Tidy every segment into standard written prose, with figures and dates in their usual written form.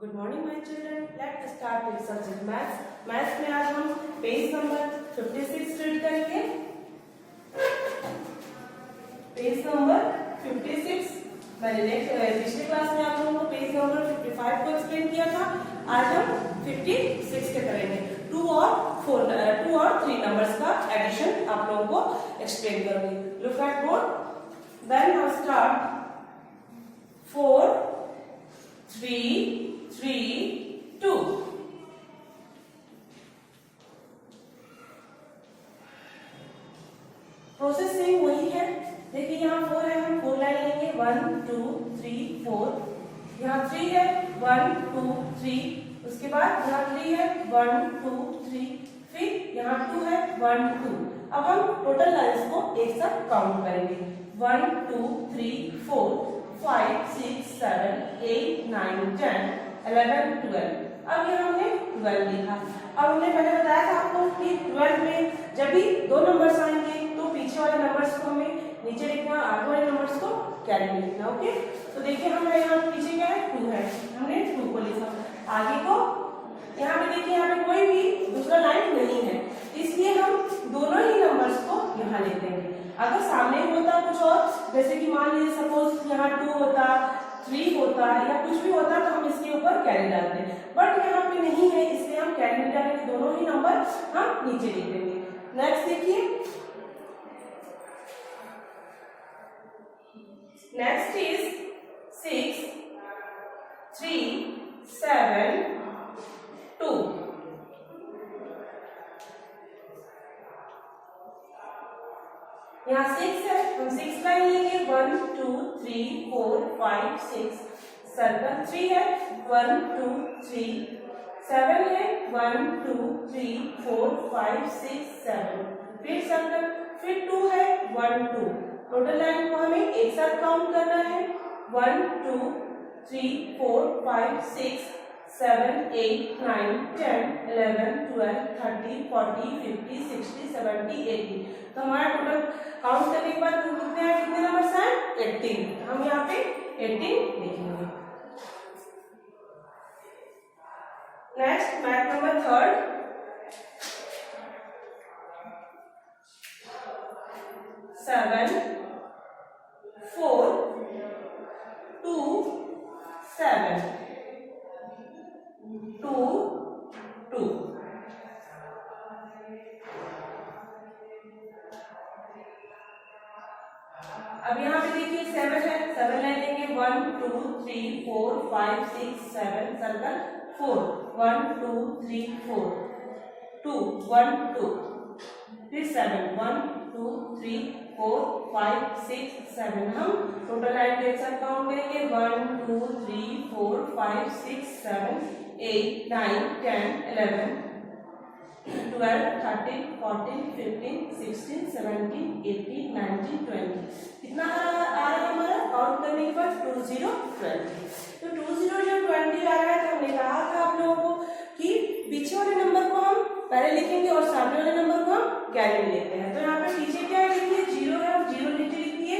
Good morning my children, let's start with subject maths. Maths में आज हम page number 56 read करेंगे। Page number 56 मैंने पिछले क्लास में आप लोगों को पेज नंबर 55 को एक्सप्लेन किया था। आज हम 56 के करेंगे। 2 और 3 नंबर्स का एडिशन आप लोगों को एक्सप्लेन करूंगी। Look at board, then now start 4 3 3 2। Process same वही है। देखिए यहाँ 4 है, हम 4 लाइन लेंगे 1 2 3 4। यहाँ 3 है 1 2 3। उसके बाद यहाँ 3 है 1 2 3। फिर यहाँ 2 है 1 2। अब हम टोटल लाइन्स को एक साथ काउंट करेंगे 1 2 3 4 5 6 7 8 9 10 11 12। अब यहाँ हमने 12 लिखा। अब हमने पहले बताया था आपको कि 12 में जब भी 2 नंबर्स आएंगे तो पीछे वाले नंबर्स को हमें नीचे लिखना, आगे वाले नंबर्स को कैरी में लिखना। ओके, तो देखिए हमें यहाँ पीछे क्या है 2 है, हमने 2 को लिखा। आगे को यहाँ पे देखिए, यहाँ पे कोई भी दूसरा लाइन नहीं है, इसलिए हम दोनों ही नंबर्स को यहाँ लिख देंगे। अगर सामने होता कुछ और, जैसे कि मान लीजिए सपोज यहाँ 2 होता 3 होता या कुछ भी होता तो हम इसके ऊपर कैरी डालते हैं, बट यहाँ पे नहीं है इसलिए हम कैरी नहीं डालेंगे, दोनों ही नंबर हम नीचे लिख देंगे। नेक्स्ट देखिए, नेक्स्ट इज 6 3 7 2। यहाँ 6 है, हम 6 लाइन लेंगे 1 2 3 4 5 6। सर्कल 3 है 1 2 3। 7 है 1 2 3 4 5 6 7। फिर सर्कल, फिर 2 है 1 2। टोटल लाइन को हमें एक साथ काउंट करना है 1 2 3 4 5 6 7 8 9 10 11 12 13 14 15 16 17 18। तो हमारा टोटल काउंट करने के बाद कितने नंबर्स हैं 18। हम यहाँ पे 18 लिखेंगे। Next math number 3 7 4 2 7 2 2। अब यहाँ पे देखिए 7 है, 7 लाइन लेंगे 1 2 3 4 5 6 7। सर्कल 4 1 2 3 4 2 1 2। फिर 7 1 2 3 4 5 6 7। हम टोटल लाइन के साथ काउंट करेंगे 1 2 3 4 5 6 7 8 9 10 11 12 13 14 15 16 17 18 19 20। कितना आ रहा है हमारा काउंट करने के बाद 20 20। तो 20 जब 20 आ रहा है तो हमने कहा था आप लोगों को कि पीछे वाले नंबर को हम पहले लिखेंगे और सामने वाले नंबर को हम कैरी में लेते हैं। तो यहाँ पे पीछे क्या है देखिए 0 है, और 0 नीचे लिख दिए।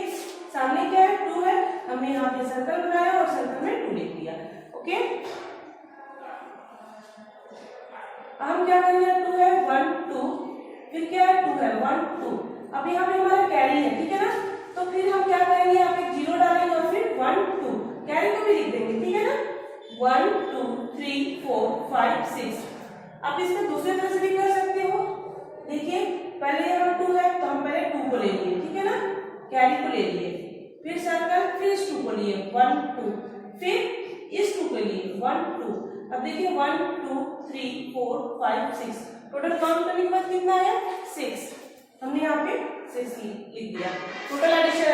सामने क्या है 2 है, हमने यहाँ पे सर्कल बनाया और सर्कल में 2 लिख दिया। ओके, हम क्या करेंगे 2 है 1 2। फिर क्या है 2 है 1 2। अब यहाँ पे हमारा कैरी है, ठीक है ना, तो फिर हम क्या करेंगे यहाँ पे 0 डालेंगे और फिर 1 2 कैरी को भी लिख देंगे, ठीक है ना। 1 2 3 4 5 6। आप इसको दूसरे तरह से भी कर सकते हो। देखिए पहले यहाँ 2 है तो हम पहले 2 को ले लिए, ठीक है ना, कैरी को ले लिए। फिर सर्कल, फिर इस 2 को लिए 1 2। फिर इस 2 को लिए 1 2। अब देखिए 1 2 3 4 5 6। टोटल काउंट करने के बाद कितना आया 6। हमने यहाँ पे 6 लिख दिया। टोटल एडिशन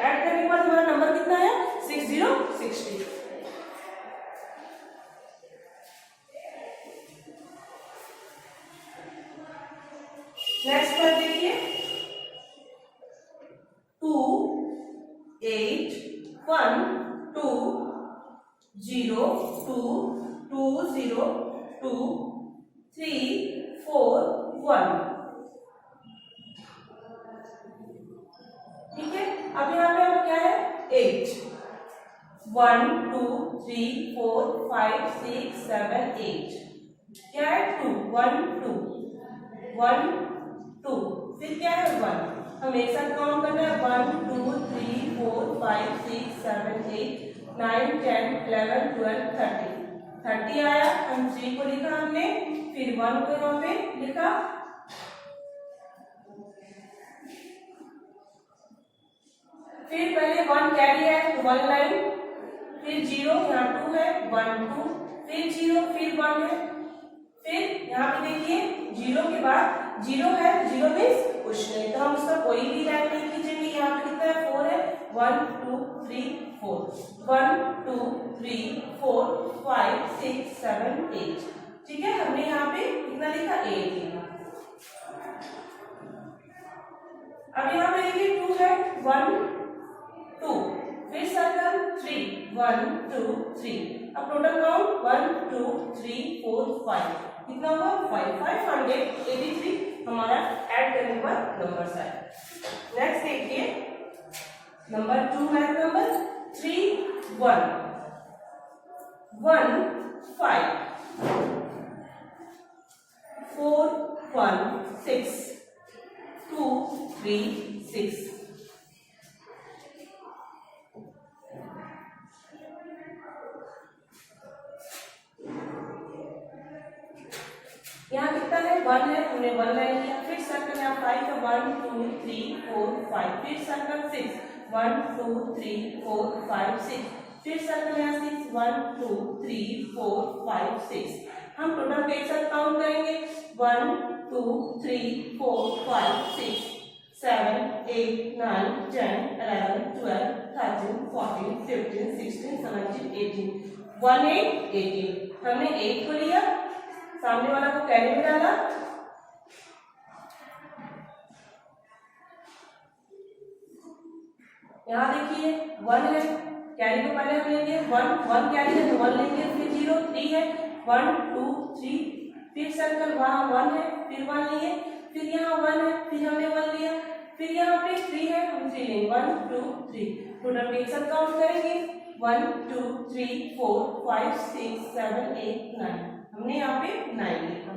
ऐड करने के बाद हमारा नंबर कितना आया 60 60। नेक्स्ट पर देखिए 2 8 1 2 0 2 2 0 2 3 4 1। ठीक है, अब यहाँ पे अब क्या है 8 1 2 3 4 5 6 7 8। क्या है 2 1 2 1 2। फिर क्या है 1। हम एक साथ काउंट करना है 1 2 3 4 5 6 7 8 9 10 11 12 13। 30 आया, हम 3 को लिखा हमने, फिर 1 को यहाँ पे लिखा, फिर पहले 1 कैरी है तो 1 लाइन, फिर 0 यहाँ 2 है 1 2, फिर 0 फिर 1 है, फिर यहाँ पे देखिए 0 के बाद 0 है, 0 मीन्स कुछ नहीं, तो हम उसका कोई भी लाइन नहीं खींचेंगे। यहाँ पे कितना है 4 है 1 2 3 4 1 2 3 4 5 6 7 8। ठीक है, हमने यहाँ पे कितना लिखा 8 लिखा। अब यहाँ पे देखिए 2 है 1 2, फिर सर्कल 3 1 2 3। अब टोटल काउंट 1 2 3 4 5, कितना हुआ 5 583 हमारा ऐड करने पर नंबर आए। नेक्स्ट देखिए नंबर 2 है नंबर 3 1 1 5 4 1 6 2 3 6। यहाँ कितना है 1 है, हमने 1 लाइन लिया, फिर सर्कल यहाँ 5 है 1 2 3 4 5, फिर सर्कल 6 1 2 3 4 5 6, फिर सर्कल यहाँ 6 1 2 3 4 5 6। हम टोटल को एक साथ काउंट करेंगे 1 2 3 4 5 6 7 8 9 10 11 12 13 14 15 16 17 18 1 8 18। हमने 8 को लिया, सामने वाला को कैरी में डाला, यहाँ देखिए 1 है, कैरी को पहले हम लेंगे 1 कैरी है तो 1 लेंगे, फिर 0 3 है 1 2 3, फिर सर्कल वहाँ 1 है, फिर 1 लिए, फिर यहाँ 1 है, फिर हमने 1 लिया, फिर यहाँ पे 3 है, हम 3 लेंगे 1 2 3। टोटल एक साथ काउंट करेंगे 1 2 3 4 5 6 7 8 9। हमने यहाँ पे 9 लिखा।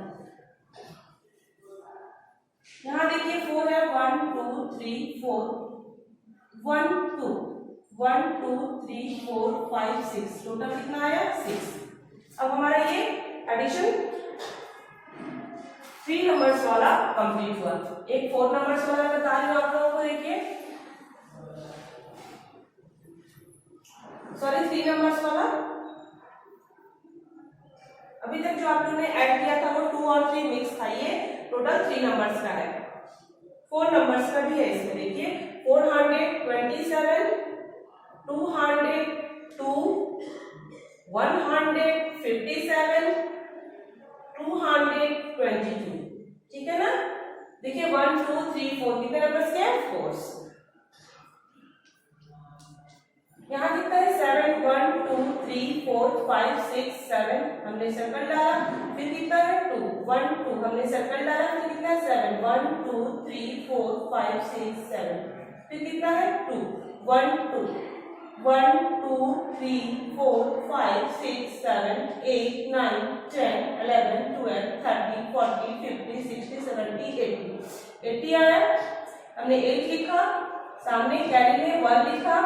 यहाँ देखिए 4 है 1 2 3 4 1 2 1 2 3 4 5 6, टोटल कितना आया 6। अब हमारा ये एडिशन 3 नंबर्स वाला कंप्लीट हुआ। एक 4 नंबर्स वाला बता रही हूँ आप लोगों को, देखिए सॉरी 3 नंबर्स वाला। अभी तक जो आप लोगों ने ऐड किया था वो 2 और 3 मिक्स था, ये टोटल 3 नंबर्स का है। 4 नंबर्स का भी है इसमें, देखिए 427 202 157 222। ठीक है ना, देखिए 1 2 3 4 कितने नंबर्स के 4। यहाँ कितना है 7 1 2 3 4 5 6 7, हमने सर्कल डाला, फिर कितना है 2 1 2, हमने सर्कल डाला, फिर कितना है 7 1 2 3 4 5 6 7, फिर कितना है 2 1 2 1 2 3 4 5 6 7 8 9 10 11 12 13 14 15 16 17 18। 80 आया, हमने 8 लिखा, सामने कैरी में 1 लिखा,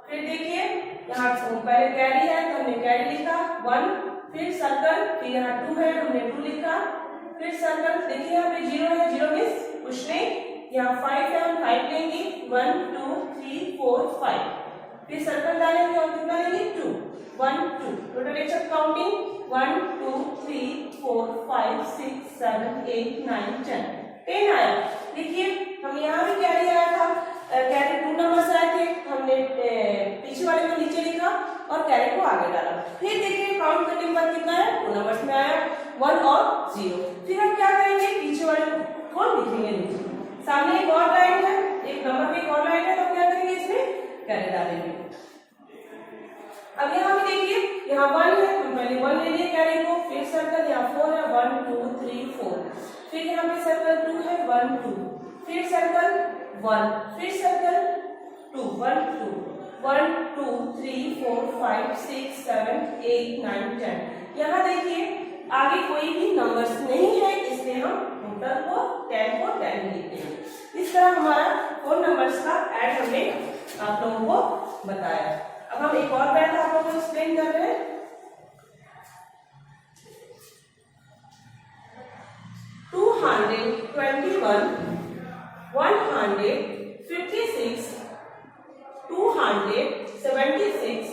फिर देखिए यहाँ पहले कैरी है तो हमने कैरी लिखा 1, फिर सर्कल, फिर यहाँ 2 है हमने 2 लिखा, फिर सर्कल, देखिए यहाँ पे 0 है, 0 मीन्स कुछ नहीं, यहाँ 5 है हम 5 लेंगे 1 2 3 4 5, फिर सर्कल डालेंगे और कितना लेंगे 2 1 2। टोटल एक साथ काउंटिंग 1 2 3 4 5 6 7 8 9 10 आया। देखिए हम यहाँ भी कैरी आया था, कैरी 2 नंबर्स आए थे, हमने पीछे वाले को नीचे लिखा और कैरी को आगे डाला। फिर देखिए काउंट करने के बाद कितना है 2 नंबर्स में आया 1 और 0। फिर हम क्या करेंगे, पीछे वाले को लिखेंगे नीचे, सामने एक और लाइन है, एक नंबर पे एक और लाइन है, तो क्या करेंगे इसमें कैरी डालेंगे। अब यहाँ पे देखिए यहाँ 1 है, हम पहले 1 ले लिए कैरी को, फिर सर्कल यहाँ 4 है 1 2 3 4, फिर यहाँ पे सर्कल 2 है 1 2, फिर सर्कल 1, फिर सर्कल 2 1 2 1 2 3 4 5 6 7 8 9 10। यहाँ देखिए आगे कोई भी नंबर्स नहीं है, इसलिए हम टोटल को 10 को 10 लिखते हैं। इस तरह हमारा 4 नंबर्स का ऐड हमने आप लोगों को बताया। अब हम एक और मैथ आप लोगों को एक्सप्लेन कर रहे हैं। 221 156 276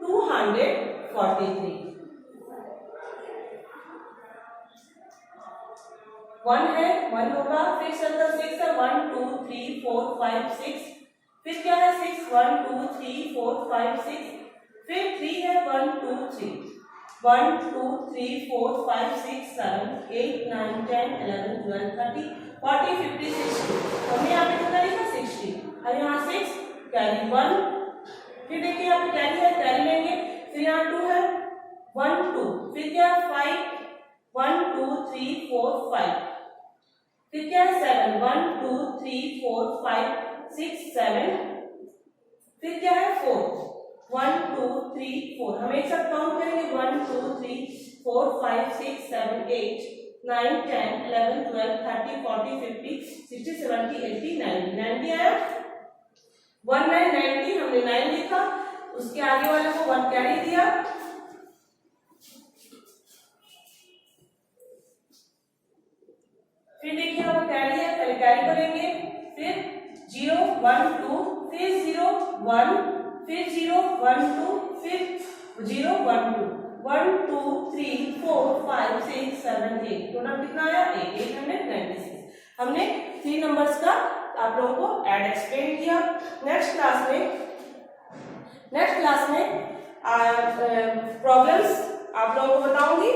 243। 1 है, 1 होगा, फिर सर्कल 6 है, 1 2 3 4 5 6, फिर क्या है 6 1 2 3 4 5 6, फिर 3 है 1 2 3 1 2 3 4 5 6 7 8 9 10 11 12 13 14 15 16। हमने यहाँ पे कितना लिखा 60, और यहाँ 6 कैरी 1, फिर देखिए यहाँ पे कैरी है, कैरी लेंगे, फिर यहाँ 2 है 1 2, फिर क्या 5 1 2 3 4 5, फिर क्या है 7 1 2 3 4 5 6 7, फिर क्या है 4 1 2 3 4। हम एक साथ काउंट करेंगे 1 2 3 4 5 6 7 8 9 10 11 12 13 14 15 16 17 18 19। 90 आया, 1 9 90, हमने 9 लिखा, उसके आगे वाले को 1 कैरी दिया, फिर देखिए हम कैरी है, पहले कैरी करेंगे, फिर 0 1 2, फिर 0 1, फिर 0 1 2, फिर 0 1 2 1 2 3 4 5 6 7 8। टोटल कितना आया 896। हमने 3 नंबर्स का आप लोगों को ऐड एक्सप्लेन किया। नेक्स्ट क्लास में प्रॉब्लम्स आप लोगों को बताऊंगी।